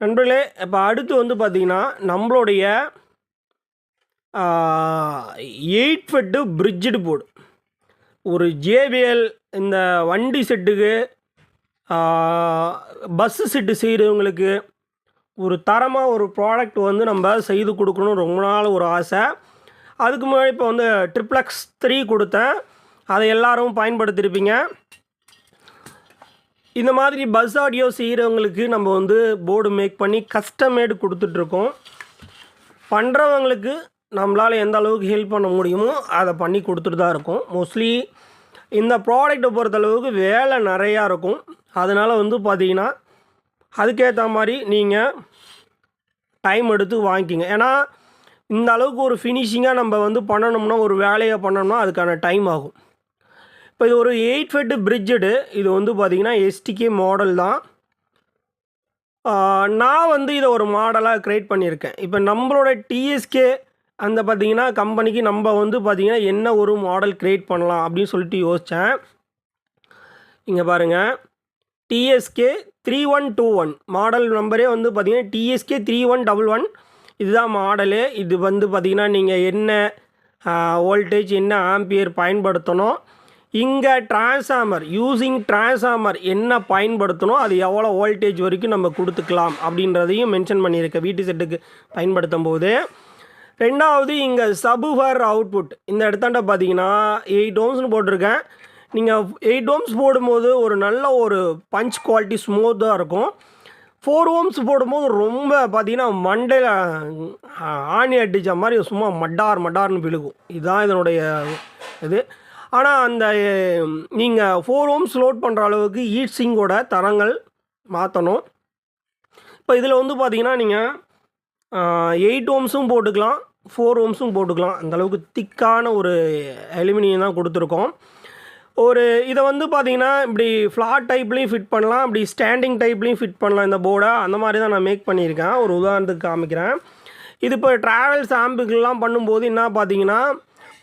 நண்பர்களே, இப்போ அடுத்து வந்து பார்த்தீங்கன்னா, நம்மளுடைய 8 ஃபெட்டு பிரிட்ஜ்டு போர்டு. ஒரு JBL இந்த வண்டி செட்டுக்கு, பஸ்ஸு செட்டு செய்கிறவங்களுக்கு ஒரு தரமாக ஒரு ப்ராடக்ட் வந்து நம்ம செய்து கொடுக்கணும்னு ரொம்ப நாள் ஒரு ஆசை. அதுக்கு முன்னாடி இப்போ வந்து ட்ரிப்ளெக்ஸ் 3 கொடுத்தேன். அதை எல்லாரும் பயன்படுத்தியிருப்பீங்க. இந்த மாதிரி பஸ் ஆடியோ செய்கிறவங்களுக்கு நம்ம வந்து போர்டு மேக் பண்ணி கஸ்டமேடு கொடுத்துட்ருக்கோம். பண்ணுறவங்களுக்கு நம்மளால் எந்த அளவுக்கு ஹெல்ப் பண்ண முடியுமோ அதை பண்ணி கொடுத்துட்டு தான் இருக்கோம். மோஸ்ட்லி இந்த ப்ராடக்ட்டை பொறுத்தளவுக்கு வேலை நிறையா இருக்கும். அதனால் வந்து பார்த்திங்கன்னா அதுக்கேற்ற மாதிரி நீங்கள் டைம் எடுத்து வாங்கிக்கிங்க. ஏன்னா இந்த அளவுக்கு ஒரு ஃபினிஷிங்காக நம்ம வந்து பண்ணணும்னா, ஒரு வேலையை பண்ணணும்னா அதுக்கான டைம் ஆகும். இப்போ இது ஒரு 8 ஃபெட்டு பிரிட்ஜடு. இது வந்து பார்த்திங்கன்னா STK மாடல் தான். நான் வந்து இதை ஒரு மாடலாக க்ரியேட் பண்ணியிருக்கேன். இப்போ நம்மளோட TSK அந்த பார்த்திங்கன்னா கம்பெனிக்கு நம்ம வந்து பார்த்திங்கன்னா என்ன ஒரு மாடல் க்ரியேட் பண்ணலாம் அப்படின்னு சொல்லிட்டு யோசித்தேன். இங்கே பாருங்கள், TSK 3121 மாடல் நம்பரே வந்து பார்த்திங்கன்னா TSK 3111. இதுதான் மாடலு. இது வந்து பார்த்திங்கன்னா நீங்கள் என்ன வோல்டேஜ் என்ன ஆம்பியர் பயன்படுத்தணும், இங்கே டிரான்ஸ்ஃபார்மர் யூஸிங் டிரான்ஸ்ஃபார்மர் என்ன பயன்படுத்தணும், அது எவ்வளோ வோல்டேஜ் வரைக்கும் நம்ம கொடுத்துக்கலாம் அப்படின்றதையும் மென்ஷன் பண்ணியிருக்கேன் வீட்டு செட்டுக்கு பயன்படுத்தும் போது. ரெண்டாவது இங்கே சபூஃபர் அவுட்புட் இந்த இடத்தாண்ட பார்த்தீங்கன்னா 8 ohmsனு போட்டிருக்கேன். நீங்கள் 8 ohms போடும்போது ஒரு நல்ல ஒரு பஞ்ச் குவாலிட்டி ஸ்மூத்தாக இருக்கும். 4 ohms போடும்போது ரொம்ப பார்த்தீங்கன்னா மண்டையில் ஆணி அடித்த மாதிரி சும்மா மட்டார்னு விழுகும். இதுதான் இதனுடைய இது. ஆனால் அந்த நீங்கள் 4 ohms லோட் பண்ணுற அளவுக்கு ஹீட் சிங்கோட தரங்கள் மாற்றணும். இப்போ இதில் வந்து பார்த்தீங்கன்னா நீங்கள் 8 ohmஸும் போட்டுக்கலாம், 4 ohmஸும் போட்டுக்கலாம். அந்தளவுக்கு திக்கான ஒரு அலுமினியம் தான் கொடுத்துருக்கோம். ஒரு இதை வந்து பார்த்திங்கன்னா இப்படி ஃப்ளாட் டைப்லேயும் ஃபிட் பண்ணலாம், இப்படி ஸ்டாண்டிங் டைப்லேயும் ஃபிட் பண்ணலாம் இந்த போர்டை. அந்த மாதிரி தான் நான் மேக் பண்ணியிருக்கேன். ஒரு உதாரணத்துக்கு காமிக்கிறேன். இது இப்போ ட்ராவல்ஸ் ஆம்புக்கெலாம் பண்ணும்போது என்ன பார்த்தீங்கன்னா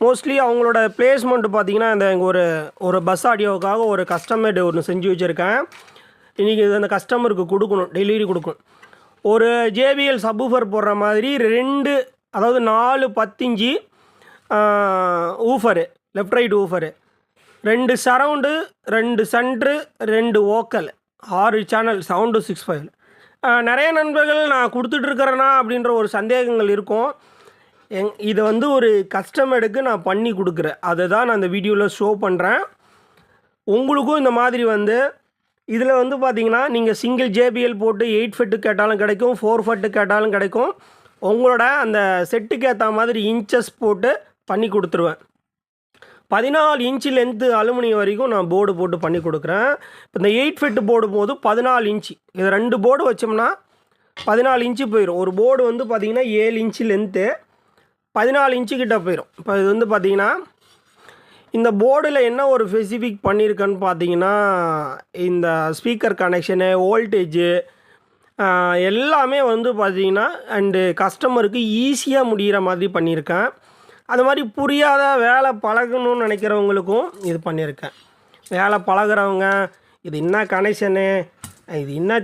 மோஸ்ட்லி அவங்களோட பிளேஸ்மெண்ட் பார்த்திங்கன்னா இந்த ஒரு பஸ் ஆடியோவுக்காக ஒரு கஸ்டமேட் ஒன்று செஞ்சு வச்சுருக்கேன். இன்றைக்கி இது அந்த கஸ்டமருக்கு கொடுக்கணும், டெலிவரி கொடுக்கணும். ஒரு JBL சப்வூஃபர் போடுற மாதிரி 2 அதாவது 4 10 inch woofer, left right woofer, 2 surround, 2 centre, 2 vocal, 6 channel, sound 6.5. நிறைய நண்பர்கள் நான் கொடுத்துட்ருக்கிறேன்னா அப்படின்ற ஒரு சந்தேகங்கள் இருக்கும். இதை வந்து ஒரு கஸ்டமருக்கு நான் பண்ணி கொடுக்குறேன். அதை தான் நான் இந்த வீடியோவில் ஷோ பண்ணுறேன். உங்களுக்கும் இந்த மாதிரி வந்து இதில் வந்து பார்த்திங்கன்னா நீங்கள் சிங்கிள் JBL போட்டு 8 ஃபெட்டு கேட்டாலும் கிடைக்கும், 4 ஃபெட்டு கேட்டாலும் கிடைக்கும். உங்களோட அந்த செட்டுக்கு ஏற்ற மாதிரி இன்ச்சஸ் போட்டு பண்ணி கொடுத்துருவேன். 14 இன்ச்சு லென்த்து அலுமினியம் வரைக்கும் நான் போர்டு போட்டு பண்ணி கொடுக்குறேன். இப்போ இந்த 8 ஃபெட்டு போடு போது 14 இன்ச்சு, இது 2 போர்டு வச்சோம்னா 14 இன்ச்சு போயிடும். ஒரு போர்டு வந்து பார்த்திங்கன்னா 7 இன்ச்சு லென்த்து, 14 இன்ச்சு கிட்ட போயிடும். இப்போ இது வந்து பார்த்திங்கன்னா இந்த போர்டில் என்ன ஒரு ஸ்பெசிஃபிக் பண்ணியிருக்கேன்னு பார்த்தீங்கன்னா இந்த ஸ்பீக்கர் கனெக்ஷனு, வோல்டேஜு எல்லாமே வந்து பார்த்திங்கன்னா அண்டு கஸ்டமருக்கு ஈஸியாக முடிகிற மாதிரி பண்ணியிருக்கேன். அது மாதிரி புரியாத வேலை பழகணும்னு நினைக்கிறவங்களுக்கும் இது பண்ணியிருக்கேன். வேலை பழகிறவங்க இது என்ன கனெக்ஷனு, இது என்ன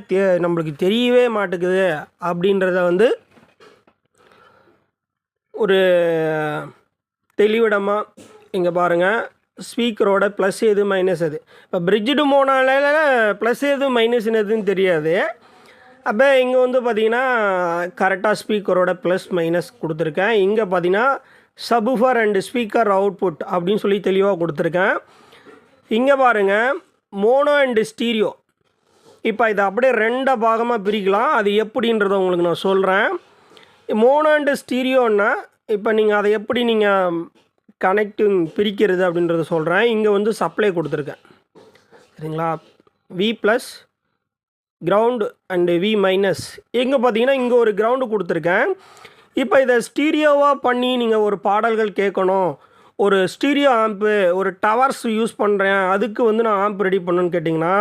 நம்மளுக்கு தெரியவே மாட்டேங்குது அப்படின்றத வந்து ஒரு தெளிவிடமாக இங்கே பாருங்கள், ஸ்பீக்கரோட ப்ளஸ் எது மைனஸ் எது. இப்போ பிரிட்ஜ்டு மோனால ப்ளஸ் எது மைனஸ் எதுன்னு தெரியாது. அப்போ இங்கே வந்து பார்த்திங்கன்னா கரெக்டாக ஸ்பீக்கரோட ப்ளஸ் மைனஸ் கொடுத்துருக்கேன். இங்கே பார்த்திங்கன்னா சப்வூஃபர் அண்டு ஸ்பீக்கர் அவுட்புட் அப்படின்னு சொல்லி தெளிவாக கொடுத்துருக்கேன். இங்கே பாருங்கள் மோனோ அண்டு ஸ்டீரியோ. இப்போ இதை அப்படியே 2 பாகமாக பிரிக்கலாம். அது எப்படின்றத உங்களுக்கு நான் சொல்கிறேன். மோனோ அண்டு ஸ்டீரியோன்னா இப்போ நீங்கள் அதை எப்படி நீங்கள் கனெக்டிங் பிரிக்கிறது அப்படின்றத சொல்கிறேன். இங்கே வந்து சப்ளை கொடுத்துருக்கேன், சரிங்களா. V+ ground and V-. இங்கே பார்த்தீங்கன்னா இங்கே ஒரு கிரவுண்டு கொடுத்துருக்கேன். இப்போ இதை ஸ்டீரியோவாக பண்ணி நீங்கள் ஒரு பாடல்கள் கேட்கணும், ஒரு ஸ்டீரியோ ஆம்ப்பு, ஒரு டவர்ஸ் யூஸ் பண்ணுறேன், அதுக்கு வந்து நான் ஆம்ப் ரெடி பண்ணணுன்னு கேட்டிங்கன்னா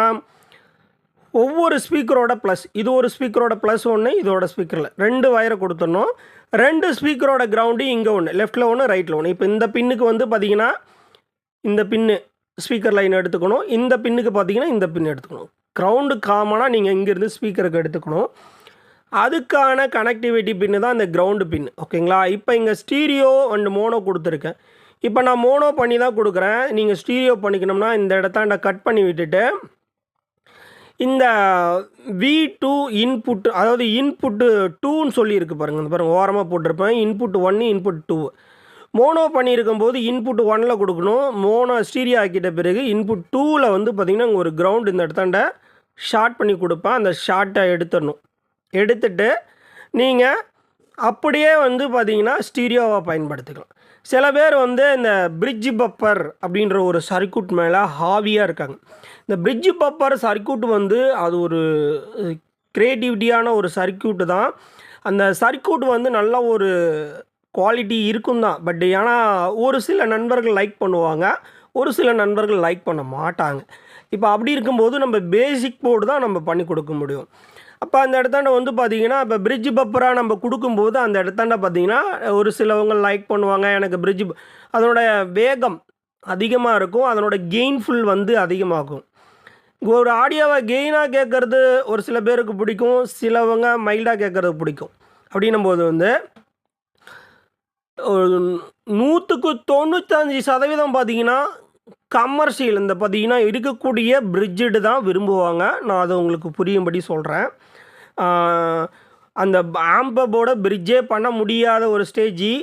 ஒவ்வொரு ஸ்பீக்கரோட ப்ளஸ், இது ஒரு ஸ்பீக்கரோட ப்ளஸ் ஒன்று, இதோட ஸ்பீக்கரில் 2 வயரை கொடுத்துடணும். 2 ஸ்பீக்கரோட கிரவுண்டு இங்கே ஒன்று, லெஃப்ட்டில் ஒன்று, ரைட்டில் ஒன்று. இப்போ இந்த பின்னுக்கு வந்து பார்த்திங்கன்னா இந்த பின்னு ஸ்பீக்கர் லைன் எடுத்துக்கணும், இந்த பின்னுக்கு பார்த்திங்கன்னா இந்த பின் எடுத்துக்கணும். கிரவுண்டு காமனாக நீங்கள் இங்கேருந்து ஸ்பீக்கருக்கு எடுத்துக்கணும். அதுக்கான கனெக்டிவிட்டி பின்னு தான் இந்த கிரவுண்டு பின். ஓகேங்களா? இப்போ இங்கே ஸ்டீரியோ அண்ட் மோனோ கொடுத்துருக்கேன். இப்போ நான் மோனோ பண்ணி தான் கொடுக்குறேன். நீங்கள் ஸ்டீரியோ பண்ணிக்கணும்னா இந்த இடத்தாண்ட கட் பண்ணி விட்டுட்டு இந்த V2 இன்புட், அதாவது இன்புட்டு 2ன்னு சொல்லியிருக்கு பாருங்கள். இந்த பாருங்கள் ஓரமாக போட்டிருப்பேன். Input 1 input 2. மோனோ பண்ணியிருக்கும்போது இன்புட் 1ல் கொடுக்கணும். மோனோ ஸ்டீரியோ ஆக்கிட்ட பிறகு இன்புட் 2ல் வந்து பார்த்திங்கன்னா ஒரு கிரவுண்ட் இந்த இடத்தாண்ட ஷார்ட் பண்ணி கொடுப்பேன். அந்த ஷார்ட்டை எடுத்துடணும். எடுத்துட்டு நீங்கள் அப்படியே வந்து பார்த்திங்கன்னா ஸ்டீரியோவை பயன்படுத்திக்கலாம். சில பேர் வந்து இந்த பிரிட்ஜ் பப்பர் அப்படின்ற ஒரு சர்க்யூட் மேலே ஹாவியாக இருக்காங்க. இந்த பிரிட்ஜ் பப்பர் சர்க்யூட் வந்து அது ஒரு க்ரியேட்டிவிட்டியான ஒரு சர்க்யூட்டு தான். அந்த சர்க்யூட் வந்து நல்ல ஒரு குவாலிட்டி இருக்கும் தான். பட் ஆனால் ஒரு சில நண்பர்கள் லைக் பண்ணுவாங்க, ஒரு சில நண்பர்கள் லைக் பண்ண மாட்டாங்க. இப்போ அப்படி இருக்கும்போது நம்ம பேசிக் போர்டு தான் நம்ம பண்ணி கொடுக்க முடியும். அப்போ அந்த இடத்தாண்ட வந்து பார்த்திங்கன்னா இப்போ பிரிட்ஜ் பப்பராக நம்ம கொடுக்கும்போது அந்த இடத்தாண்ட பார்த்திங்கன்னா ஒரு சிலவங்க லைக் பண்ணுவாங்க. எனக்கு பிரிட்ஜ் அதனோட வேகம் அதிகமாக இருக்கும், அதனோட கெயின்ஃபுல் வந்து அதிகமாகும். ஒரு ஆடியோவை கெயினாக கேட்குறது ஒரு சில பேருக்கு பிடிக்கும், சிலவங்க மைல்டாக கேட்குறது பிடிக்கும். அப்படின்னும்போது வந்து 195% பார்த்திங்கன்னா கமர்ஷியல் இந்த பார்த்திங்கன்னா இருக்கக்கூடிய பிரிட்ஜெடு தான் விரும்புவாங்க. நான் அதை உங்களுக்கு புரியும்படி சொல்கிறேன். அந்த ஆம்பபோட பிரிட்ஜே பண்ண முடியாத ஒரு ஸ்டேஜி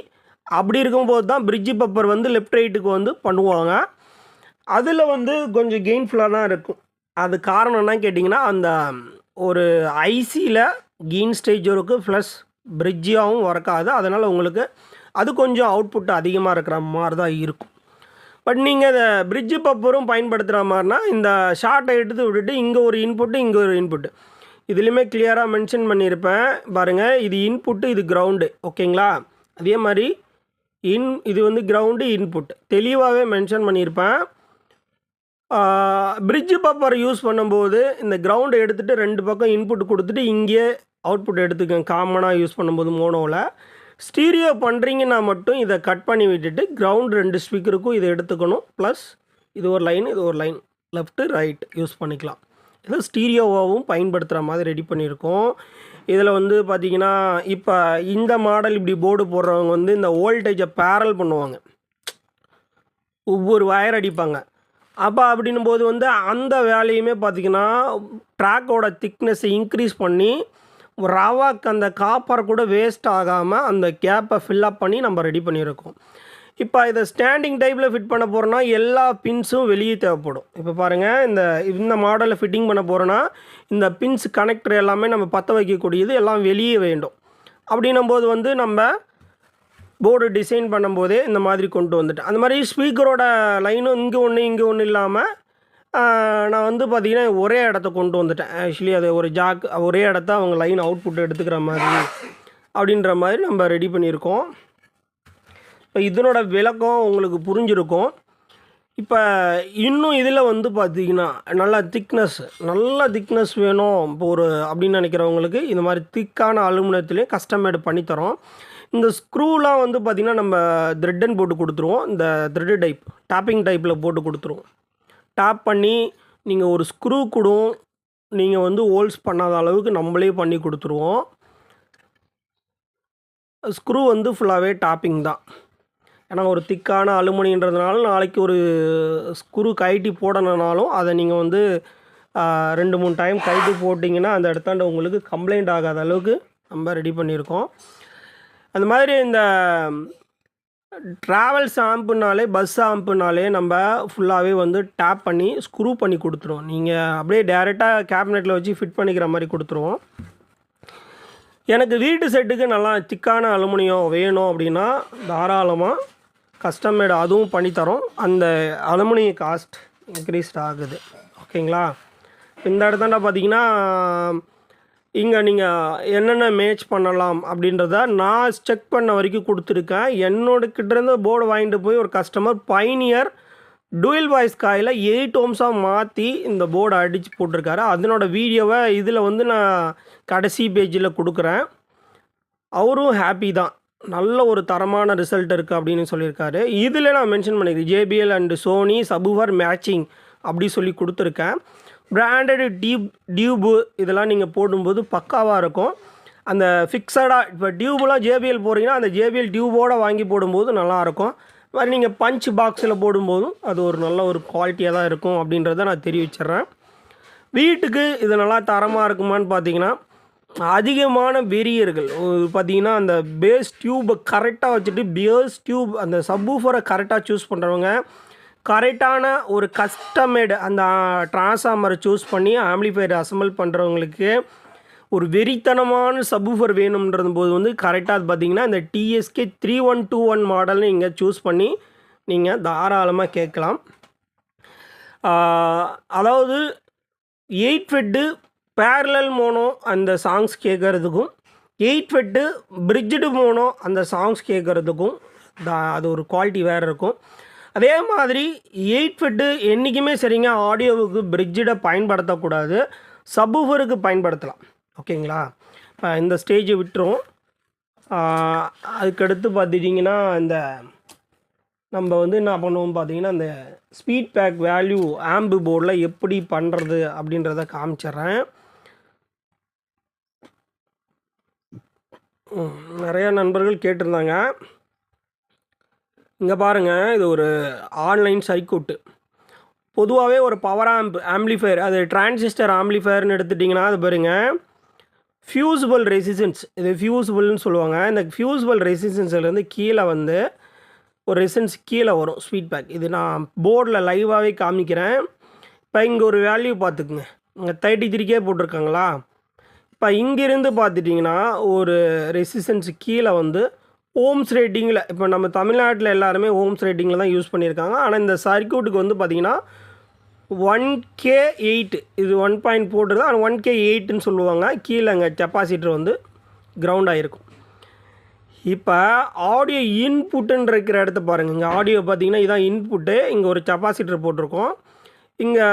அப்படி இருக்கும்போது தான் பிரிட்ஜ் பப்பர் வந்து லெஃப்ட் ரைட்டுக்கு வந்து பண்ணுவாங்க. அதில் வந்து கொஞ்சம் கெயின்ஃபுல்லாக தான் இருக்கும். அது காரணம் என்ன கேட்டிங்கன்னா அந்த ஒரு ஐசியில் கெயின் ஸ்டேஜ் இருக்குது, ப்ளஸ் பிரிட்ஜாகவும் ஒர்க்காது. அதனால் உங்களுக்கு அது கொஞ்சம் அவுட்புட் அதிகமாக இருக்கிற மாதிரி தான் இருக்கும். பட் நீங்கள் இந்த பிரிட்ஜ் பப்பரும் பயன்படுத்துகிற மாதிரினா இந்த ஷார்ட்டை எடுத்து விட்டுட்டு இங்கே ஒரு இன்புட்டு இங்கே ஒரு இன்புட்டு இதுலேயுமே கிளியராக மென்ஷன் பண்ணியிருப்பேன் பாருங்கள். இது இன்புட்டு, இது கிரவுண்டு. ஓகேங்களா? அதே மாதிரி இது வந்து கிரவுண்டு இன்புட் தெளிவாகவே மென்ஷன் பண்ணியிருப்பேன். பிரிட்ஜ் பப்பர் யூஸ் பண்ணும்போது இந்த கிரவுண்டை எடுத்துகிட்டு 2 பக்கம் இன்புட் கொடுத்துட்டு இங்கே அவுட்புட் எடுத்துக்கேன். காமனாக யூஸ் பண்ணும்போது மோனோவில். ஸ்டீரியோ பண்ணுறீங்கன்னா மட்டும் இதை கட் பண்ணி விட்டுட்டு கிரவுண்ட் 2 ஸ்பீக்கருக்கும் இதை எடுத்துக்கணும். ப்ளஸ் இது ஒரு லைன், இது ஒரு லைன், லெஃப்ட்டு ரைட் யூஸ் பண்ணிக்கலாம். இது ஸ்டீரியோவாகவும் பயன்படுத்துகிற மாதிரி ரெடி பண்ணியிருக்கோம். இதில் வந்து பார்த்திங்கன்னா இப்போ இந்த மாடல் இப்படி போர்டு போடுறவங்க வந்து இந்த வோல்டேஜை பேரல் பண்ணுவாங்க, ஒவ்வொரு வயர் அடிப்பாங்க. அப்போ அப்படின்னும் போது வந்து அந்த வேலையுமே பார்த்திங்கன்னா ட்ராக்கோட திக்னஸை இன்க்ரீஸ் பண்ணி ரவாக்கு அந்த காப்பர் கூட வேஸ்ட் ஆகாமல் அந்த கேப்பை ஃபில்லப் பண்ணி நம்ம ரெடி பண்ணியிருக்கோம். இப்போ இதை ஸ்டாண்டிங் டைப்பில் ஃபிட் பண்ண போகிறோன்னா எல்லா பின்ஸும் வெளியே தேவைப்படும். இப்போ பாருங்கள், இந்த மாடலில் ஃபிட்டிங் பண்ண போகிறோன்னா இந்த பின்ஸ் கனெக்டர் எல்லாமே நம்ம பற்ற வைக்கக்கூடியது எல்லாம் வெளியே வேண்டும். அப்படின்னும்போது வந்து நம்ம போர்டு டிசைன் பண்ணும்போதே இந்த மாதிரி கொண்டு வந்துட்டேன். அந்த மாதிரி ஸ்பீக்கரோட லைனும் இங்கே ஒன்று இல்லாமல் நான் வந்து பார்த்திங்கன்னா ஒரே இடத்த கொண்டு வந்துட்டேன். ஆக்சுவலி அது ஒரு ஒரே இடத்த அவங்க லைன் அவுட்புட் எடுத்துக்கிற மாதிரி அப்படின்ற மாதிரி நம்ம ரெடி பண்ணியிருக்கோம். இப்போ இதனோட விளக்கம் உங்களுக்கு புரிஞ்சிருக்கும். இப்போ இன்னும் இதில் வந்து பார்த்திங்கன்னா நல்ல திக்னஸ் வேணும் இப்போ அப்படின்னு நினைக்கிறவங்களுக்கு இந்த மாதிரி திக்கான அலுமினியத்துலேயே கஸ்டமேடு பண்ணித்தரோம். இந்த ஸ்க்ரூலாம் வந்து பார்த்திங்கன்னா நம்ம த்ரெட்டன் போட்டு கொடுத்துருவோம். இந்த த்ரெட்டு டைப் டாப்பிங் டைப்பில் போட்டு கொடுத்துருவோம். டாப் பண்ணி நீங்கள் ஒரு ஸ்க்ரூ கூட நீங்கள் வந்து ஹோல்ஸ் பண்ணாத அளவுக்கு நம்மளே பண்ணி கொடுத்துருவோம். ஸ்க்ரூ வந்து ஃபுல்லாகவே டாப்பிங் தான். ஏன்னா ஒரு திக்கான அலுமினியன்றதுனால நாளைக்கு ஒரு ஸ்க்ரூ கழட்டி போடணுனாலும் அதை நீங்கள் வந்து 2-3 டைம் கழட்டி போட்டிங்கன்னா அந்த இடத்தாண்ட உங்களுக்கு கம்ப்ளைண்ட் ஆகாத அளவுக்கு நம்ம ரெடி பண்ணியிருக்கோம். அந்த மாதிரி இந்த ட்ராவல்ஸ் ஆம்புனாலே பஸ் ஆம்புனாலே நம்ம ஃபுல்லாகவே வந்து டேப் பண்ணி ஸ்க்ரூ பண்ணி கொடுத்துருவோம். நீங்கள் அப்படியே டேரெக்டாக கேபினெட்டில் வச்சு ஃபிட் பண்ணிக்கிற மாதிரி கொடுத்துருவோம். எனக்கு வீட்டு செட்டுக்கு நல்லா திக்கான அலுமினியம் வேணும் அப்படின்னா தாராளமாக கஸ்டமேடு அதுவும் பண்ணித்தரோம். அந்த அலுமினிய காஸ்ட் இன்க்ரீஸ்ட் ஆகுது. ஓகேங்களா? இந்த இடத்தாண்ட பார்த்தீங்கன்னா இங்கே நீங்கள் என்னென்ன மேட்ச் பண்ணலாம் அப்படின்றத நான் செக் பண்ண வரைக்கும் கொடுத்துருக்கேன். என்னோட கிட்டேருந்து போர்டு வாங்கிட்டு போய் ஒரு customer Pioneer dual voice coil 8 ohmஸாக மாற்றி இந்த போர்டை அடித்து போட்டிருக்காரு. அதனோட வீடியோவை இதில் வந்து நான் கடைசி பேஜில் கொடுக்குறேன். அவரும் ஹாப்பி தான், நல்ல ஒரு தரமான ரிசல்ட் இருக்குது அப்படின்னு சொல்லியிருக்காரு. இதில் நான் மென்ஷன் பண்ணியிருக்கேன் JBL அண்டு சோனி சபுவர் மேட்சிங் அப்படி சொல்லி கொடுத்துருக்கேன். பிராண்டடு டியூபு இதெல்லாம் நீங்கள் போடும்போது பக்காவாக இருக்கும். அந்த ஃபிக்ஸடாக இப்போ டியூப்லாம் JBL போகிறீங்கன்னா அந்த JBL டியூபோடு வாங்கி போடும்போது நல்லாயிருக்கும். அது மாதிரி நீங்கள் பஞ்ச் பாக்ஸில் போடும்போதும் அது ஒரு நல்ல ஒரு குவாலிட்டியாக தான் இருக்கும் அப்படின்றத நான் தெரிவிச்சிட்றேன். வீட்டுக்கு இது நல்லா தரமாக இருக்குமான்னு பார்த்தீங்கன்னா, அதிகமான வெறியர்கள் பார்த்தீங்கன்னா அந்த பேஸ் டியூப்பை கரெக்டாக வச்சுட்டு பேஸ் டியூப் அந்த சப்வூஃபரை கரெக்டாக சூஸ் பண்ணுறவங்க, கரெக்டான ஒரு கஸ்டமேடு அந்த ட்ரான்ஸ்ஃபார்மரை சூஸ் பண்ணி ஆம்ப்ளிஃபையர் அசெம்பிள் பண்ணுறவங்களுக்கு ஒரு வெறித்தனமான சப்வூஃபர் வேணும்ன்றது போது வந்து கரெக்டாக அது பார்த்திங்கன்னா இந்த TSK 3121 மாடல்னு நீங்கள் சூஸ் பண்ணி நீங்கள் தாராளமாக கேட்கலாம். அதாவது 8 ஃபெட்டு பேரலல் மோனோ அந்த சாங்ஸ் கேட்குறதுக்கும் 8 ஃபெட்டு பிரிட்ஜ்டு மோனோ அந்த சாங்ஸ் கேட்குறதுக்கும் அது ஒரு குவாலிட்டி வேறு இருக்கும். அதே மாதிரி 8 ஃபெட்டு என்றைக்குமே சரிங்க ஆடியோவுக்கு பிரிட்ஜிடை பயன்படுத்தக்கூடாது, சப்வூஃபருக்கு பயன்படுத்தலாம். ஓகேங்களா? இப்போ இந்த ஸ்டேஜை விட்டுரும். அதுக்கடுத்து பார்த்துட்டிங்கன்னா இந்த நம்ம வந்து என்ன பண்ணுவோம் பார்த்தீங்கன்னா அந்த ஸ்பீட் பேக் வேல்யூ ஆம்பு போர்டில் எப்படி பண்ணுறது அப்படின்றத காமிச்சிட்றேன். நிறையா நண்பர்கள் கேட்டிருந்தாங்க. இங்கே பாருங்கள், இது ஒரு ஆன்லைன் சர்க்யூட்டு. பொதுவாகவே ஒரு பவர் ஆம்ப்ளிஃபையர் அது டிரான்சிஸ்டர் ஆம்ப்ளிஃபையர்னு எடுத்துட்டிங்கன்னா அது பாருங்கள் ஃபியூசிபிள் ரெசிஸ்டன்ஸ், இது ஃபியூசிபிள்னு சொல்லுவாங்க. இந்த ஃபியூசிபிள் ரெசிஸ்டன்ஸ்லேருந்து கீழே வந்து ஒரு ரெசிஸ்டன்ஸ் கீழே வரும் ஸ்பீட் பேக். இது நான் போர்டில் லைவாகவே காமிக்கிறேன். இப்போ இங்கே ஒரு வேல்யூ பார்த்துக்குங்க, இங்கே 33K போட்டிருக்காங்களா. இப்போ இங்கேருந்து பார்த்துட்டிங்கன்னா ஒரு ரெசிஸ்டன்ஸ் கீழே வந்து ஓம்ஸ் ரேட்டிங்கில், இப்போ நம்ம தமிழ்நாட்டில் எல்லாருமே ஓம்ஸ் ரேட்டிங்கில் தான் யூஸ் பண்ணியிருக்காங்க. ஆனால் இந்த சர்க்யூட்டுக்கு வந்து பார்த்திங்கன்னா 1K8 இது 1 போட்டுருது. ஆனால் 1K8ன்னு சொல்லுவாங்க. கீழே அங்கே கெப்பாசிட்டர் வந்து கிரவுண்ட் ஆகிருக்கும். இப்போ ஆடியோ இன்புட்டுன்னு இருக்கிற இடத்த பாருங்கள். இங்கே ஆடியோ பார்த்திங்கன்னா இதான் இன்புட்டு, இங்கே ஒரு கெப்பாசிட்டர் போட்டிருக்கோம், இங்கே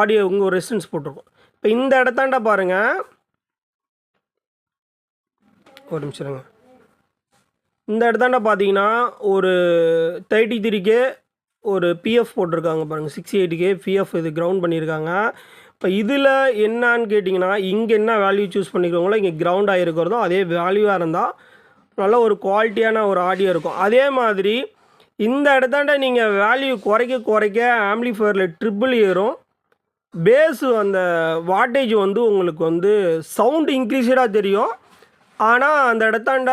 ஆடியோ இங்கே ஒரு ரெசிஸ்டன்ஸ் போட்டிருக்கோம். இப்போ இந்த இடத்தாண்ட பாருங்கள், ஒரு நிமிஷம் இருங்க. இந்த இடத்தாண்ட பார்த்தீங்கன்னா ஒரு 33K ஒரு PF போட்டிருக்காங்க பாருங்கள், 68K PF இது கிரவுண்ட் பண்ணியிருக்காங்க. இப்போ இதில் என்னான்னு கேட்டிங்கன்னா இங்கே என்ன வேல்யூ சூஸ் பண்ணிக்கிறவங்களோ இங்கே கிரவுண்ட் ஆகிருக்கிறதோ அதே வேல்யூவாக இருந்தால் நல்ல ஒரு குவாலிட்டியான ஒரு ஆடியோ இருக்கும். அதே மாதிரி இந்த இடத்தாண்ட நீங்கள் வேல்யூ குறைக்க ஆம்ப்ளிஃபையரில் ட்ரிபிள் ஏறும், பேஸு அந்த வாட்டேஜ் வந்து உங்களுக்கு வந்து சவுண்டு இன்க்ரீஸடாக தெரியும். ஆனால் அந்த இடத்தாண்ட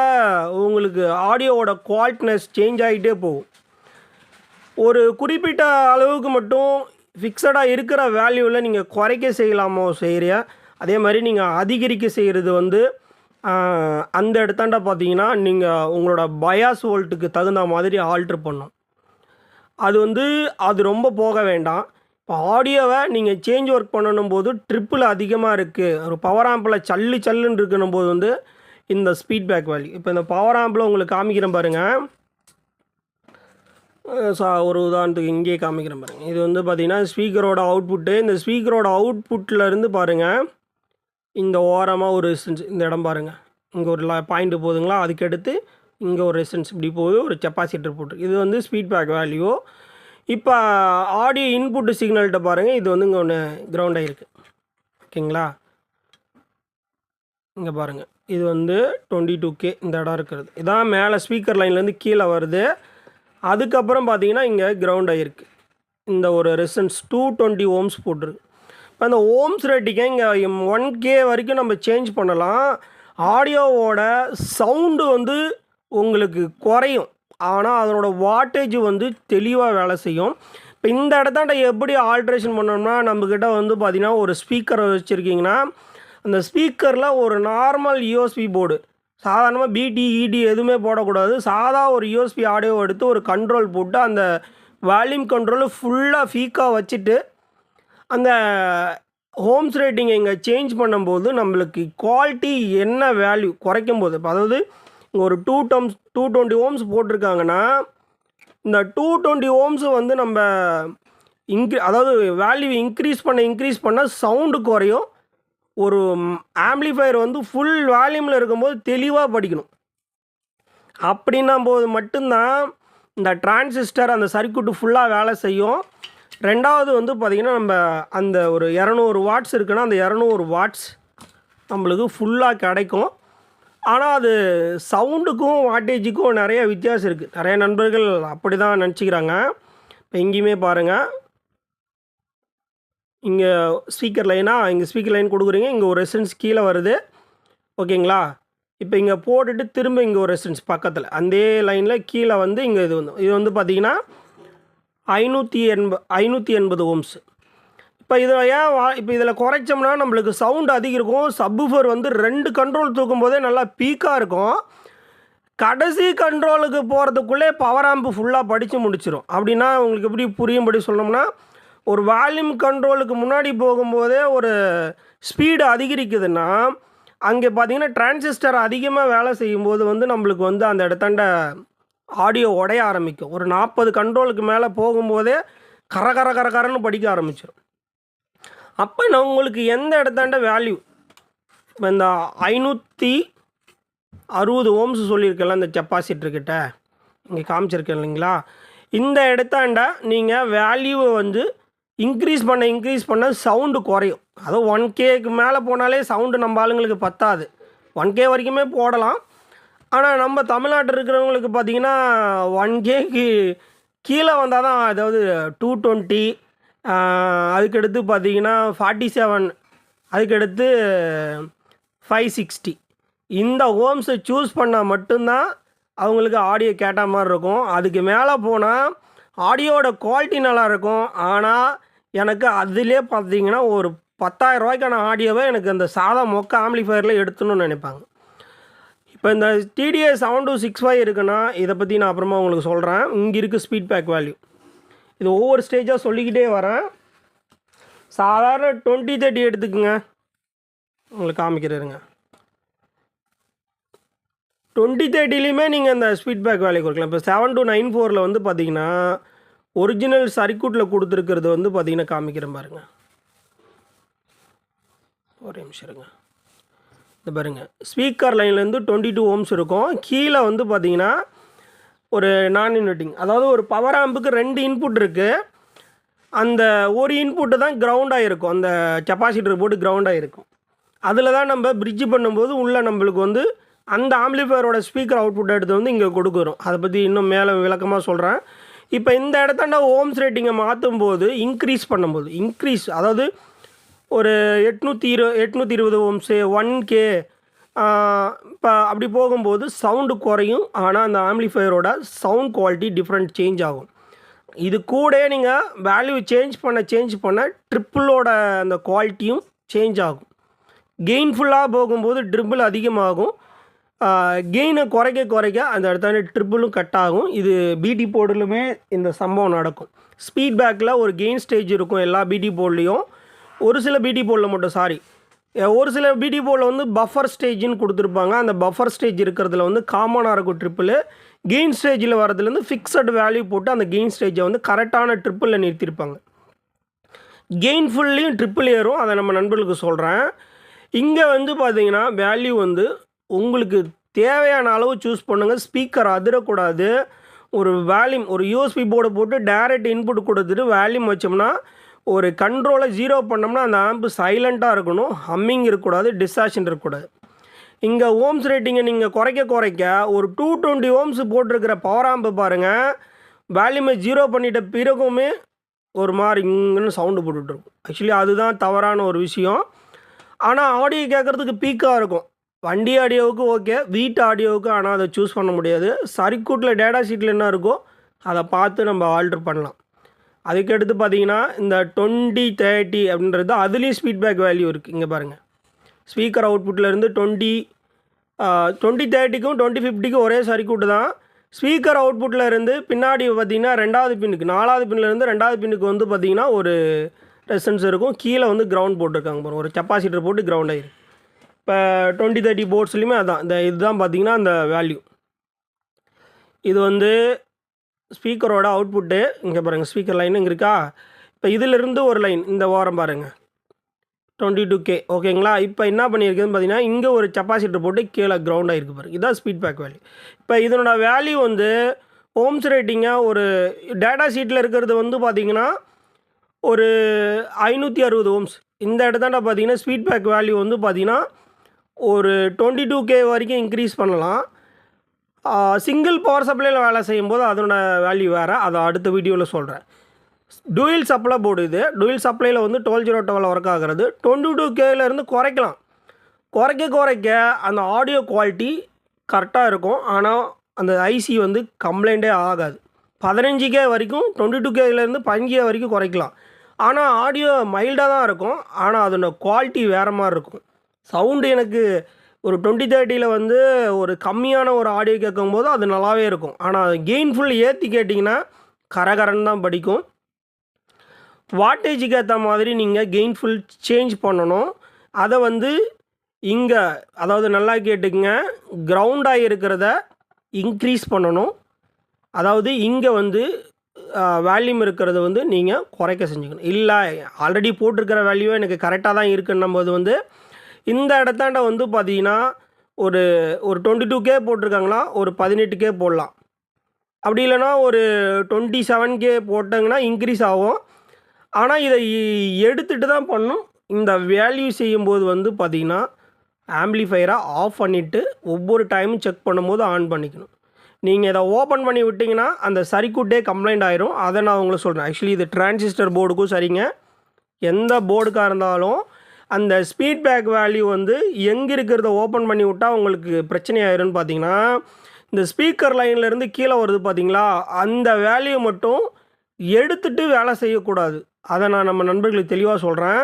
உங்களுக்கு ஆடியோவோட குவாலிட்டினஸ் சேஞ்ச் ஆகிட்டே போகும். ஒரு குறிப்பிட்ட அளவுக்கு மட்டும் ஃபிக்ஸடாக இருக்கிற வேல்யூவில் நீங்கள் குறைக்க செய்யலாமோ செய்கிறிய, அதே மாதிரி நீங்கள் அதிகரிக்க செய்கிறது வந்து அந்த இடத்தாண்ட பார்த்தீங்கன்னா நீங்கள் உங்களோட பயாஸ் வோல்ட்டுக்கு தகுந்த மாதிரி ஆல்ட்ரு பண்ணும். அது வந்து அது ரொம்ப போக வேண்டாம். இப்போ ஆடியோவை நீங்கள் சேஞ்ச் ஒர்க் பண்ணணும் போது ட்ரிப்பில் அதிகமாக இருக்குது, ஒரு பவர் ஆம்பில் சல்லுன்னு இருக்கணும் போது வந்து இந்த ஸ்பீட் பேக் வேல்யூ. இப்போ இந்த பவர் ஆம்பில் உங்களுக்கு காமிக்கிறேன் பாருங்கள். ஒரு உதாரணத்துக்கு இங்கேயே காமிக்கிறேன் பாருங்கள். இது வந்து பார்த்திங்கன்னா ஸ்பீக்கரோட அவுட்புட்டு. இந்த ஸ்பீக்கரோட அவுட்புட்டிலேருந்து பாருங்கள் இந்த ஓரமாக ஒரு ரெசிஸ்டன்ஸ், இந்த இடம் பாருங்கள், இங்கே ஒரு பாயிண்ட்டு போகுதுங்களா, அதுக்கடுத்து இங்கே ஒரு ரெசிஸ்டன்ஸ் இப்படி போகுது, ஒரு கெப்பாசிட்டர் போட்டு, இது வந்து ஸ்பீட் பேக் வேல்யூ. இப்போ ஆடியோ இன்புட்டு சிக்னல்கிட்ட பாருங்கள், இது வந்து இங்கே ஒன்று கிரவுண்ட் ஆகிருக்கு. ஓகேங்களா? இங்கே பாருங்கள், இது வந்து 22K இந்த இடம் இருக்கிறது, இதான் மேலே ஸ்பீக்கர் லைன்லேருந்து கீழே வருது. அதுக்கப்புறம் பார்த்தீங்கன்னா இங்கே கிரவுண்ட் ஆகிருக்கு, இந்த ஒரு ரெசிஸ்டன்ஸ் 220 ஓம்ஸ் போட்டிருக்கு. இப்போ அந்த ஓம்ஸ் ரேட்டிங்கை இங்கே 1K வரைக்கும் நம்ம சேஞ்ச் பண்ணலாம். ஆடியோவோட சவுண்டு வந்து உங்களுக்கு குறையும், ஆனால் அதனோட வாட்டேஜ் வந்து தெளிவாக வேலை செய்யும். இப்போ இந்த இடத்தாண்ட எப்படி ஆல்ட்ரேஷன் பண்ணோம்னா, நம்மக்கிட்ட வந்து பார்த்திங்கன்னா ஒரு ஸ்பீக்கரை வச்சுருக்கிங்கன்னா அந்த ஸ்பீக்கரில் ஒரு நார்மல் USB போர்டு, சாதாரணமாக BT ED எதுவுமே போடக்கூடாது, சாதா ஒரு USB ஆடியோ எடுத்து ஒரு கண்ட்ரோல் போட்டு அந்த வால்யூம் கண்ட்ரோலை ஃபுல்லாக ஃபீக்காக வச்சுட்டு அந்த ஹோம்ஸ் ரேட்டிங்கை இங்கே சேஞ்ச் பண்ணும்போது நம்மளுக்கு குவாலிட்டி என்ன வேல்யூ குறைக்கும் போது, இப்போ அதாவது இங்கே ஒரு 220 ஓம்ஸ் போட்டிருக்காங்கன்னா இந்த 220 ஓம்ஸு வந்து நம்ம அதாவது வேல்யூ இன்க்ரீஸ் பண்ண சவுண்டு குறையும். ஒரு ஆம்ப்ளிஃபையர் வந்து ஃபுல் வால்யூமில் இருக்கும்போது தெளிவாக படிக்கணும். அப்படின்னா போது மட்டும்தான் இந்த டிரான்சிஸ்டர் அந்த சர்க்யூட்டு ஃபுல்லாக வேலை செய்யும். ரெண்டாவது வந்து பார்த்திங்கன்னா நம்ம அந்த ஒரு 200 வாட்ஸ் இருக்குன்னா அந்த 200 வாட்ஸ் நம்மளுக்கு ஃபுல்லாக கிடைக்கும். ஆனால் அது சவுண்டுக்கும் வாட்டேஜுக்கும் நிறைய வித்தியாசம் இருக்குது. நிறைய நண்பர்கள் அப்படி தான் நினச்சிக்கிறாங்க. இப்போ எங்கேயுமே பாருங்கள், இங்கே ஸ்பீக்கர் லைனாக இங்கே ஸ்பீக்கர் லைன் கொடுக்குறீங்க, இங்கே ஒரு ரெசிஸ்டன்ஸ் கீழே வருது. ஓகேங்களா? இப்போ இங்கே போட்டுட்டு திரும்ப இங்கே ஒரு ரெசிஸ்டன்ஸ் பக்கத்தில் அதே லைனில் கீழே வந்து இங்கே இது வந்து பார்த்திங்கன்னா 580 ஓம்ஸ். இப்போ இதில் இப்போ இதில் குறைச்சோம்னா நம்மளுக்கு சவுண்டு அதிகம் இருக்கும். சப்வூஃபர் வந்து 2 கண்ட்ரோல் தூக்கும் போதே நல்லா பீக்காக இருக்கும். கடைசி கண்ட்ரோலுக்கு போகிறதுக்குள்ளே பவர் ஆம்பு ஃபுல்லாக படித்து முடிச்சிடும். அப்படின்னா உங்களுக்கு எப்படி புரியும்படி சொல்லணும்னா, ஒரு வால்யூம் கண்ட்ரோலுக்கு முன்னாடி போகும்போதே ஒரு ஸ்பீடு அதிகரிக்குதுன்னா, அங்கே பார்த்தீங்கன்னா டிரான்சிஸ்டர் அதிகமாக வேலை செய்யும்போது வந்து நம்மளுக்கு வந்து அந்த இடத்தாண்ட ஆடியோ உடைய ஆரம்பிக்கும். ஒரு 40 கண்ட்ரோலுக்கு மேலே போகும்போதே கரன்னு படிக்க ஆரம்பிச்சிடும். அப்போ நான் உங்களுக்கு எந்த இடத்தாண்ட வேல்யூ இப்போ இந்த 560 ஓம்ஸ் சொல்லியிருக்கல இந்த கெப்பாசிட்டர்கிட்ட இங்கே காமிச்சிருக்கேன் இல்லைங்களா, இந்த இடத்தாண்ட நீங்கள் வேல்யூவை வந்து இன்க்ரீஸ் பண்ண சவுண்டு குறையும். அதுவும் 1Kக்கு மேலே போனாலே சவுண்டு நம்ம ஆளுங்களுக்கு பத்தாது. 1K வரைக்குமே போடலாம். ஆனால் நம்ம தமிழ்நாட்டில் இருக்கிறவங்களுக்கு பார்த்திங்கன்னா 1Kக்கு கீழே வந்தால் தான், அதாவது 220, அதுக்கடுத்து பார்த்திங்கன்னா 47, அதுக்கடுத்து 560 இந்த ஓம்ஸை சூஸ் பண்ணால் மட்டும்தான் அவங்களுக்கு ஆடியோ கேட்ட மாதிரி இருக்கும். அதுக்கு மேலே போனால் ஆடியோட குவாலிட்டி நல்லாயிருக்கும். ஆனால் எனக்கு அதிலே பார்த்திங்கன்னா ஒரு 10,000 ரூபாய்க்கான ஆடியோவை எனக்கு அந்த சாதா மொக்க ஆம்ப்ளிஃபயரில் எடுத்துணுன்னு நினைப்பாங்க. இப்போ இந்த TDA 7265 இருக்குன்னா இதை பற்றி நான் அப்புறமா உங்களுக்கு சொல்கிறேன். இங்கே இருக்குது ஸ்பீட் பேக் வேல்யூ. இது ஒவ்வொரு ஸ்டேஜாக சொல்லிக்கிட்டே வரேன். சாதாரண 2030 எடுத்துக்குங்க, உங்களுக்கு காமிக்கிறேங்க. 2030லையுமே நீங்கள் இந்த ஸ்பீட் பேக் வேல்யூ கொடுக்கலாம். இப்போ 7294 வந்து பார்த்தீங்கன்னா ஒரிஜினல் சர்க்யூட்டில் கொடுத்துருக்கிறது வந்து பார்த்தீங்கன்னா காமிக்கிறேன் பாருங்கள். ஒரு நிமிஷம் இருங்க. இது பாருங்கள், ஸ்பீக்கர் லைன்லேருந்து 22 ஓம்ஸ் இருக்கும். கீழே வந்து பார்த்தீங்கன்னா ஒரு நான் இன்வெர்ட்டிங், அதாவது ஒரு பவர் ஆம்புக்கு 2 இன்புட் இருக்குது. அந்த ஒரு இன்புட்டு தான் கிரவுண்டாக இருக்கும், அந்த கெப்பாசிட்டர் போட்டு கிரவுண்டாக இருக்கும். அதில் தான் நம்ம பிரிட்ஜ் பண்ணும்போது உள்ளே நம்மளுக்கு வந்து அந்த ஆம்ப்ளிஃபயரோட ஸ்பீக்கர் அவுட்புட் எடுத்து வந்து இங்கே கொடுக்குறோம். அதை பற்றி இன்னும் மேலே விளக்கமாக சொல்கிறேன். இப்போ இந்த இடத்தாண்ட ஓம்ஸ் ரேட்டிங்கை மாற்றும் போது இன்க்ரீஸ் அதாவது ஒரு 820 ஓம்ஸு 1K இப்போ அப்படி போகும்போது சவுண்டு குறையும். ஆனால் அந்த ஆம்ப்ளிஃபயரோட சவுண்ட் குவாலிட்டி டிஃப்ரெண்ட் சேஞ்ச் ஆகும். இது கூட நீங்கள் வேல்யூ சேஞ்ச் பண்ண ட்ரிப்பிளோட அந்த குவாலிட்டியும் சேஞ்ச் ஆகும். கெயின்ஃபுல்லாக போகும்போது ட்ரிப்பிள் அதிகமாகும். கெயினை குறைக்க அந்த இடத்துல ட்ரிப்பிளும் கட் ஆகும். இது பிடி போர்டுலுமே இந்த சம்பவம் நடக்கும். ஸ்பீட் பேக்கில் ஒரு கெயின் ஸ்டேஜ் இருக்கும் எல்லா பிடி போர்ட்லேயும். ஒரு சில பிடி போர்டில் மட்டும் ஒரு சில பிடி போர்டில் வந்து பஃபர் ஸ்டேஜ்னு கொடுத்துருப்பாங்க. அந்த பஃபர் ஸ்டேஜ் இருக்கிறதுல வந்து காமனாக இருக்கும் ட்ரிப்பிள். கெயின் ஸ்டேஜில் வரதுலேருந்து ஃபிக்ஸட் வேல்யூ போட்டு அந்த கெயின் ஸ்டேஜை வந்து கரெக்டான ட்ரிப்பிளில் நிறுத்தியிருப்பாங்க. கெயின்ஃபுல்லையும் ட்ரிப்பிள் ஏறும். அதை நம்ம நண்பர்களுக்கு சொல்கிறேன். இங்கே வந்து பார்த்தீங்கன்னா வேல்யூ வந்து உங்களுக்கு தேவையான அளவு சூஸ் பண்ணுங்கள். ஸ்பீக்கர் அதிரக்கூடாது. ஒரு வேல்யூம், ஒரு யூஎஸ்பி போர்டை போட்டு டைரக்ட் இன்புட் கொடுத்துட்டு வேல்யூம் வச்சோம்னா, ஒரு கண்ட்ரோலை 0 பண்ணோம்னா அந்த ஆம்பு சைலண்ட்டாக இருக்கணும். ஹம்மிங் இருக்கக்கூடாது, டிஸ்டார்ஷன் இருக்கக்கூடாது. இங்கே ஓம்ஸ் ரேட்டிங்கை நீங்கள் குறைக்க ஒரு 220 ஓம்ஸ் போட்டிருக்கிற பவர் ஆம்பு பாருங்கள், வேல்யூமை 0 பண்ணிட்ட பிறகுமே ஒரு மாதிரி இங்கன்னு சவுண்டு போட்டுட்ருக்கும். ஆக்சுவலி அதுதான் தவறான ஒரு விஷயம். ஆனால் ஆடியோ கேட்குறதுக்கு பீக்காக இருக்கும். வண்டி ஆடியோவுக்கு ஓகே, வீட்டு ஆடியோவுக்கு ஆனால் அதை சூஸ் பண்ண முடியாது. சர்க்யூட்டில் டேட்டா ஷீட்டில் என்ன இருக்கோ அதை பார்த்து நம்ம ஆல்ட்ரு பண்ணலாம். அதுக்கடுத்து பார்த்தீங்கன்னா இந்த 2030 அப்படின்றது அதுலேயும் ஸ்பீட் பேக் வேல்யூ இருக்குது. இங்கே பாருங்கள், ஸ்பீக்கர் அவுட்புட்டில் இருந்து 2030க்கும் 2050க்கும் ஒரே சர்க்யூட்டு தான். ஸ்பீக்கர் அவுட்புட்டில் இருந்து பின்னாடி பார்த்திங்கன்னா 2வது பின்னுக்கு 4வது பின்னிலேருந்து 2வது பின்னுக்கு வந்து பார்த்திங்கன்னா ஒரு ரெசிஸ்டன்ஸ் இருக்கும். கீழே வந்து கிரவுண்ட் போட்டிருக்காங்க பாருங்கள், ஒரு கெப்பாசிட்டர் போட்டு கிரவுண்ட் ஆகிருக்கு. இப்போ 2030 போர்ட்ஸ்லையுமே அதான் இதுதான் பார்த்திங்கன்னா அந்த வேல்யூ. இது வந்து ஸ்பீக்கரோட அவுட்புட்டு. இங்கே பாருங்கள், ஸ்பீக்கர் லைன் இங்கே இருக்கா. இப்போ இதிலிருந்து ஒரு லைன் இந்த வாரம் பாருங்கள் 22K ஓகேங்களா. இப்போ என்ன பண்ணியிருக்குதுன்னு பார்த்தீங்கன்னா இங்கே ஒரு கெப்பாசிட்டர் போட்டு கீழே கிரவுண்ட் ஆகிருக்கு பாருங்கள். இதுதான் ஸ்பீட் பேக் வேல்யூ. இப்போ இதனோட வேல்யூ வந்து ஓம்ஸ் ரேட்டிங்காக ஒரு டேட்டா ஷீட்டில் இருக்கிறது வந்து பார்த்திங்கன்னா ஒரு 560 ஓம்ஸ். இந்த இடத்தாண்ட பார்த்தீங்கன்னா ஸ்பீட் பேக் வேல்யூ வந்து பார்த்திங்கன்னா ஒரு 22K வரைக்கும் இன்க்ரீஸ் பண்ணலாம். சிங்கிள் பவர் சப்ளையில் வேலை செய்யும்போது அதனோட வேல்யூ வேறு, அதை அடுத்த வீடியோவில் சொல்கிறேன். டூயல் சப்ளை போர்டு இது. டூயல் சப்ளையில் வந்து 12/012 ஒர்க் ஆகிறது. 22Kலேருந்து குறைக்கலாம். குறைக்க அந்த ஆடியோ குவாலிட்டி கரெக்டாக இருக்கும். ஆனால் அந்த ஐசி வந்து கம்ப்ளைண்ட்டே ஆகாது. 15K வரைக்கும் 22Kலேருந்து 15K வரைக்கும் குறைக்கலாம். ஆனால் ஆடியோ மைல்டாக தான் இருக்கும். ஆனால் அதோட குவாலிட்டி வேறு மாதிரி இருக்கும். சவுண்டு எனக்கு ஒரு 2030 வந்து ஒரு கம்மியான ஒரு ஆடியோ கேட்கும்போது அது நல்லாவே இருக்கும். ஆனால் கெயின்ஃபுல் ஏற்றி கேட்டிங்கன்னா கரகரன்னு தான் படிக்கும். வாட்டேஜுக்கு ஏற்ற மாதிரி நீங்கள் கெயின்ஃபுல் சேஞ்ச் பண்ணணும். அதை வந்து இங்கே, அதாவது நல்லா கேட்டுக்குங்க, கிரவுண்டாக இருக்கிறத இன்க்ரீஸ் பண்ணணும். அதாவது இங்கே வந்து வேல்யூம் இருக்கிறத வந்து நீங்கள் குறைக்க செஞ்சுக்கணும். இல்லை ஆல்ரெடி போட்டிருக்கிற வேல்யூவே எனக்கு கரெக்டாக தான் இருக்குன்னும் போது வந்து இந்த இடத்தாண்ட வந்து பார்த்தீங்கன்னா ஒரு 22K போட்டிருக்காங்களா, ஒரு 18K போடலாம். அப்படி இல்லைனா ஒரு 27K போட்டாங்கன்னா இன்க்ரீஸ் ஆகும். ஆனால் இதை எடுத்துகிட்டு தான் பண்ணணும். இந்த வேல்யூ செய்யும்போது வந்து பார்த்திங்கன்னா ஆம்ப்ளிஃபையரை ஆஃப் பண்ணிவிட்டு ஒவ்வொரு டைமும் செக் பண்ணும்போது ஆன் பண்ணிக்கணும். நீங்கள் இதை ஓப்பன் பண்ணி விட்டிங்கன்னா அந்த சர்க்யூட்டே கம்ப்ளைண்ட் ஆயிரும். அதை நான் உங்களுக்கு சொல்கிறேன். ஆக்சுவலி இது டிரான்சிஸ்டர் போர்டுக்கும் சரிங்க, எந்த போர்டுக்காக இருந்தாலும் அந்த ஸ்பீட் பேக் வேல்யூ வந்து எங்கே இருக்கிறத ஓப்பன் பண்ணி விட்டால் உங்களுக்கு பிரச்சனை ஆயிரும்னு பார்த்தீங்கன்னா, இந்த ஸ்பீக்கர் லைன்லேருந்து கீழே வருது பார்த்தீங்களா, அந்த வேல்யூ மட்டும் எடுத்துகிட்டு வேலை செய்யக்கூடாது. அதை நான் நம்ம நண்பர்களுக்கு தெளிவாக சொல்கிறேன்.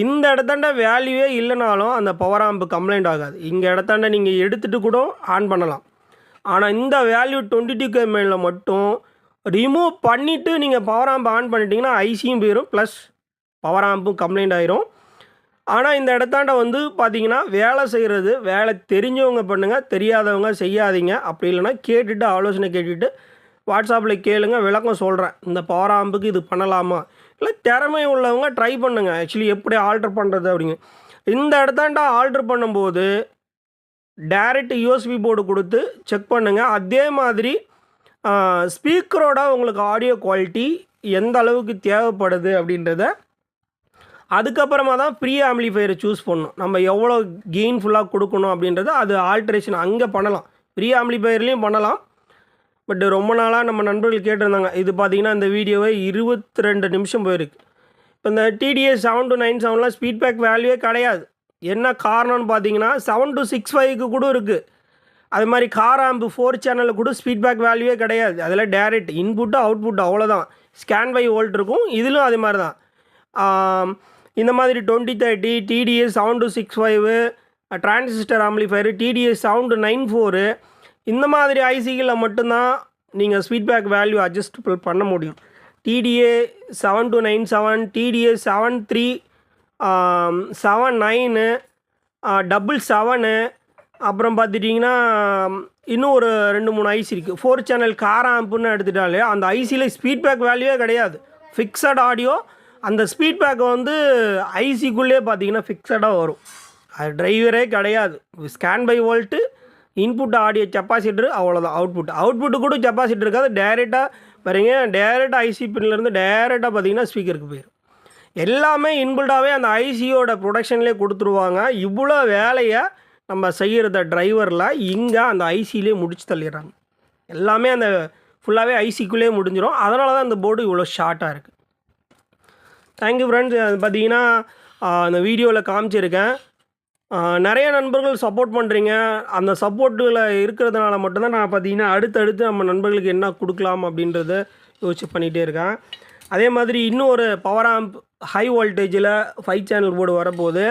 இந்த இடத்தாண்ட வேல்யூவே இல்லைனாலும் அந்த பவர் ஆம்பு கம்ப்ளைண்ட் ஆகாது. இங்கே இடத்தாண்ட நீங்கள் எடுத்துகிட்டு கூட ஆன் பண்ணலாம். ஆனால் இந்த வேல்யூ 22K மேலே மட்டும் ரிமூவ் பண்ணிவிட்டு நீங்கள் பவர் ஆம்பு ஆன் பண்ணிட்டீங்கன்னா ஐசியும் போயிடும், ப்ளஸ் பவர் ஆம்பும் கம்ப்ளைண்ட் ஆயிரும். ஆனால் இந்த இடத்தாண்ட வந்து பார்த்திங்கன்னா வேலை தெரிஞ்சவங்க பண்ணுங்கள், தெரியாதவங்க செய்யாதீங்க. அப்படி இல்லைனா கேட்டுட்டு ஆலோசனை கேட்டுட்டு வாட்ஸ்அப்பில் கேளுங்க, விளக்கம் சொல்கிறேன். இந்த பவர் ஆம்புக்கு இது பண்ணலாமா, இல்லை திறமை உள்ளவங்க ட்ரை பண்ணுங்கள். ஆக்சுவலி எப்படி ஆல்ட்ரு பண்ணுறது அப்படிங்க. இந்த இடத்தாண்ட ஆல்ட்ரு பண்ணும்போது டைரெக்ட் யூஎஸ்பி போர்டு கொடுத்து செக் பண்ணுங்கள். அதே மாதிரி ஸ்பீக்கரோட உங்களுக்கு ஆடியோ குவாலிட்டி எந்த அளவுக்கு தேவைப்படுது அப்படின்றத அதுக்கப்புறமா தான் ப்ரீ ஆம்ப்ளிஃபையரை சூஸ் பண்ணணும். நம்ம எவ்வளோ கெயின்ஃபுல்லாக கொடுக்கணும் அப்படின்றத அது ஆல்ட்ரேஷன் அங்கே பண்ணலாம். ப்ரீ ஆம்ப்ளிஃபையர்லேயும் பண்ணலாம். பட் ரொம்ப நாளாக நம்ம நண்பர்கள் கேட்டிருந்தாங்க. இது பார்த்திங்கன்னா இந்த வீடியோவை 22 நிமிஷம் போயிருக்கு. இப்போ இந்த டிடிஎஸ் 7297 ஸ்பீட் பேக் வேல்யூவே கிடையாது. என்ன காரணம்னு பார்த்தீங்கன்னா 7265 கூட இருக்குது. அது மாதிரி கார் ஆம்பு 4 சேனலில் கூட ஸ்பீட் பேக் வேல்யூவே கிடையாது. அதில் டேரெக்ட் இன்புட்டு அவுட்புட் அவ்வளோதான். ஸ்கேன் பை வோல்ட் இருக்கும். இதிலும் அது மாதிரி தான். இந்த மாதிரி 2030 டிடிஎஸ் 7265 டிரான்சிஸ்டர் ஆம்ப்ளிஃபையர் டிடிஎஸ் 7294 இந்த மாதிரி ஐசிகளில் மட்டும்தான் நீங்கள் ஸ்பீட் பேக் வேல்யூ அட்ஜஸ்டபிள் பண்ண முடியும். டிடிஏ 7297 டிடிஎஸ் 7379 77 அப்புறம் பார்த்துட்டிங்கன்னா இன்னும் ஒரு 2-3 ஐசி இருக்குது. 4 சேனல் கார் ஆம்புன்னு எடுத்துட்டாலே அந்த ஐசியில் ஸ்பீட் பேக் வேல்யூவே கிடையாது. Fixed audio. அந்த ஸ்பீட் பேக்கை வந்து ஐசிக்குள்ளே பார்த்தீங்கன்னா ஃபிக்ஸடாக வரும். அது டிரைவரே கிடையாது. ஸ்கேன் பை வோல்ட்டு இன்புட் ஆடியோ கெப்பாசிட்டரு அவ்வளோதான். அவுட்புட்டு கூட கெப்பாசிட்டர் இருக்காது. டேரெக்டாக பாருங்க, டேரெக்டாக ஐசி பின்லேருந்து டேரெக்டாக பார்த்தீங்கன்னா ஸ்பீக்கருக்கு போயிடும். எல்லாமே இன்பில்டாகவே அந்த ஐசியோட ப்ரொடக்ஷன்லேயே கொடுத்துருவாங்க. இவ்வளோ வேலையை நம்ம செய்கிறத டிரைவரில் இங்கே அந்த ஐசியிலே முடிச்சு தள்ளிடுறாங்க. எல்லாமே அந்த ஃபுல்லாகவே ஐசிக்குள்ளேயே முடிஞ்சிடும். அதனால தான் அந்த போர்டு இவ்வளோ ஷார்ட்டாக இருக்குது. Thank you friends. அது பார்த்தீங்கன்னா அந்த வீடியோவில் காமிச்சிருக்கேன். நிறைய நண்பர்கள் சப்போர்ட் பண்ணுறீங்க. அந்த சப்போர்ட்டில் இருக்கிறதுனால மட்டும்தான் நான் பார்த்தீங்கன்னா அடுத்தடுத்து நம்ம நண்பர்களுக்கு என்ன கொடுக்கலாம் அப்படின்றத யோசிச்சு பண்ணிகிட்டே இருக்கேன். அதே மாதிரி இன்னும் ஒரு பவர் ஆம்ப் ஹை வோல்டேஜில் 5 சேனல் போர்டு வரப்போகுது.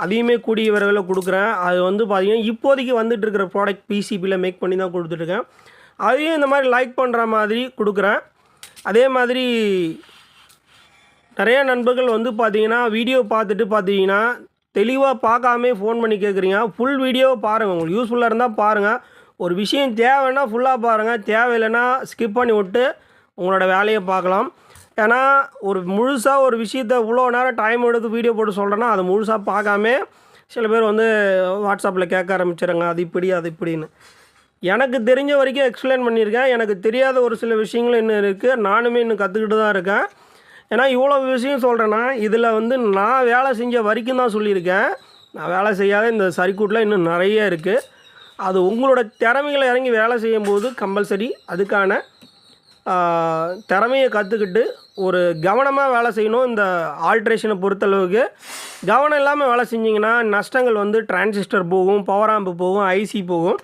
அதையுமே கூடிய விரைவில் கொடுக்குறேன். அது வந்து பார்த்திங்கன்னா இப்போதைக்கு வந்துட்டு இருக்கிற ப்ராடக்ட் பிசிபியில் மேக் பண்ணி தான் கொடுத்துட்ருக்கேன். அதையும் இந்த மாதிரி லைக் பண்ணுற மாதிரி கொடுக்குறேன். அதே மாதிரி நிறைய நண்பர்கள் வந்து பார்த்திங்கன்னா வீடியோ பார்த்துட்டு பார்த்தீங்கன்னா தெளிவாக பார்க்காமே ஃபோன் பண்ணி கேட்குறீங்க. ஃபுல் வீடியோவை பாருங்கள். உங்களுக்கு யூஸ்ஃபுல்லாக இருந்தால் பாருங்கள். ஒரு விஷயம் தேவைன்னா ஃபுல்லாக பாருங்கள், தேவையில்லைன்னா ஸ்கிப் பண்ணி விட்டு உங்களோட வேலையை பார்க்கலாம். ஏன்னா ஒரு முழுசாக ஒரு விஷயத்தை இவ்வளோ நேரம் டைம் எடுத்து வீடியோ போட்டு சொல்கிறேன்னா அது முழுசாக பார்க்காம சில பேர் வந்து வாட்ஸ்அப்பில் கேட்க ஆரம்பிச்சிடுறாங்க, அது இப்படின்னு. எனக்கு தெரிஞ்ச வரைக்கும் எக்ஸ்பிளைன் பண்ணியிருக்கேன். எனக்கு தெரியாத ஒரு சில விஷயங்களும் இன்னும் இருக்குது. நானுமே இன்னும் கற்றுக்கிட்டு தான் இருக்கேன். ஏன்னா இவ்வளோ விஷயம் சொல்கிறேன்னா இதில் வந்து நான் வேலை செஞ்ச வரைக்கும் தான் சொல்லியிருக்கேன். நான் வேலை செய்யாத இந்த சர்க்யூட்டில் இன்னும் நிறைய இருக்குது. அது உங்களோட திறமைகளை இறங்கி வேலை செய்யும்போது கம்பல்சரி அதுக்கான திறமையை கற்றுக்கிட்டு ஒரு கவனமாக வேலை செய்யணும். இந்த ஆல்ட்ரேஷனை பொறுத்தளவுக்கு கவனம் இல்லாமல் வேலை செஞ்சிங்கன்னா நஷ்டங்கள் வந்து டிரான்சிஸ்டர் போகும், பவர் ஆம்பு போகும், ஐசி போகும்.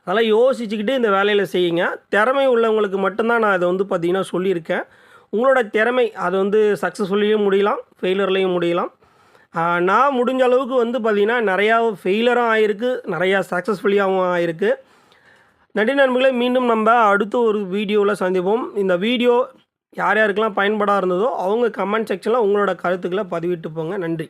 அதெல்லாம் யோசிச்சுக்கிட்டு இந்த வேலையில் செய்யுங்க. திறமை உள்ளவங்களுக்கு மட்டும்தான் நான் அதை வந்து பார்த்திங்கன்னா சொல்லியிருக்கேன். உங்களோட திறமை அது வந்து சக்ஸஸ்ஃபுல்லையும் முடியலாம், ஃபெயிலியர்லேயும் முடியலாம். நான் முடிஞ்ச அளவுக்கு வந்து பார்த்திங்கன்னா நிறையா ஃபெயிலியரும் ஆகிருக்கு, நிறையா சக்ஸஸ்ஃபுல்லியாகவும் ஆகிருக்கு. நன்றி நண்பர்களே, மீண்டும் நம்ம அடுத்த ஒரு வீடியோவில் சந்திப்போம். இந்த வீடியோ யார் யாருக்கெல்லாம் பயன்படாக இருந்ததோ அவங்க கமெண்ட் செக்ஷனில் உங்களோட கருத்துக்களை பதிவிட்டு போங்க. நன்றி.